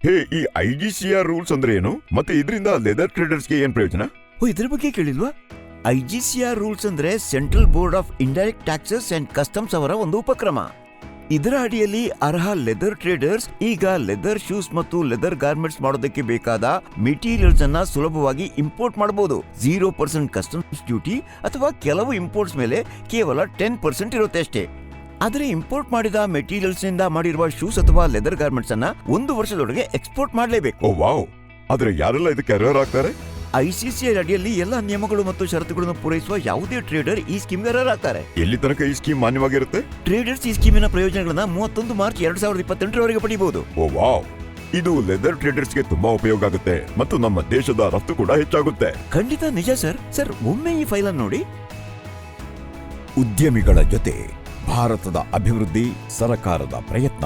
ಹೇ, ಈ IGCR rules ಅಂದ್ರೆ ಏನು? ಮತ್ತೆ ಇದರಿಂದ ಲೆದರ್ ಟ್ರೇಡರ್ಸ್ಗೆ ಏನ್ ಪ್ರಯೋಜನ? ಇದ್ರ ಬಗ್ಗೆ ಕೇಳಿಲ್ವಾ? IGCR ರೂಲ್ಸ್ ಅಂದ್ರೆ central board of indirect taxes and customs ಅವರ ಒಂದು ಉಪಕ್ರಮ. ಇದರ ಅಡಿಯಲ್ಲಿ ಅರ್ಹ ಲೆದರ್ ಟ್ರೇಡರ್ಸ್ ಈಗ ಲೆದರ್ ಶೂಸ್ ಮತ್ತು ಲೆದರ್ ಗಾರ್ಮೆಂಟ್ಸ್ ಮಾಡೋದಕ್ಕೆ ಬೇಕಾದ ಮೆಟೀರಿಯಲ್ಸ್ ಅನ್ನ ಸುಲಭವಾಗಿ ಇಂಪೋರ್ಟ್ ಮಾಡಬಹುದು. 0% ಕಸ್ಟಮ್ಸ್ ಡ್ಯೂಟಿ ಅಥವಾ ಕೆಲವು ಇಂಪೋರ್ಟ್ಸ್ ಮೇಲೆ ಕೇವಲ 10% ಇರುತ್ತೆ ಅಷ್ಟೇ. ಆದರೆ ಇಂಪೋರ್ಟ್ ಮಾಡಿದ ಮೆಟೀರಿಯಲ್ಸ್ ನಿಂದ ಮಾಡಿರುವ ಶೂಸ್ ಅಥವಾ ಲೆದರ್ ಗಾರ್ಮೆಂಟ್ಸ್ ಅನ್ನ 1 ವರ್ಷದೊಳಗೆ ಎಕ್ಸ್ಪೋರ್ಟ್ ಮಾಡಲೇಬೇಕು. ಓ ವಾವ್! ಆದ್ರೆ ಯಾರೆಲ್ಲ ಇದಕ್ಕೆ ಅರ್ಹರಾಗ್ತಾರೆ? ಆಗ್ತಾರೆ? ICCR ಅಡಿಯಲ್ಲಿ ಎಲ್ಲ ನಿಯಮಗಳು ಮತ್ತು ಷರತ್ತುಗಳನ್ನು ಪೂರೈಸುವ ಯಾವುದೇ ಟ್ರೇಡರ್ ಈ ಸ್ಕೀಮ್ಗೆ ಅರ್ಹರಾಗ್ತಾರೆ. ಎಲ್ಲಿ ತನಕ ಈ ಸ್ಕೀಮ್ ಮಾನ್ಯವಾಗಿರುತ್ತೆ? ಟ್ರೇಡರ್ಸ್ ಈ ಸ್ಕೀಮಿನ ಪ್ರಯೋಜನಗಳನ್ನ 31 ಮಾರ್ಚ್ 2028 ಪಡೆಯಬಹುದು. ಓ ವಾವ್! ಇದು ಲೆದರ್ ಟ್ರೇಡರ್ಸ್ಗೆ ತುಂಬಾ ಉಪಯೋಗ ಆಗುತ್ತೆ ಮತ್ತು ನಮ್ಮ ದೇಶದ ರಫ್ತು ಕೂಡ ಹೆಚ್ಚಾಗುತ್ತೆ. ಖಂಡಿತ ನಿಜ ಸರ್. ಒಮ್ಮೆ ಈ ಫೈಲ್ ಅನ್ನು ನೋಡಿ. ಉದ್ಯಮಿಗಳ ಜೊತೆ ಭಾರತದ ಅಭಿವೃದ್ಧಿ, ಸರಕಾರದ ಪ್ರಯತ್ನ.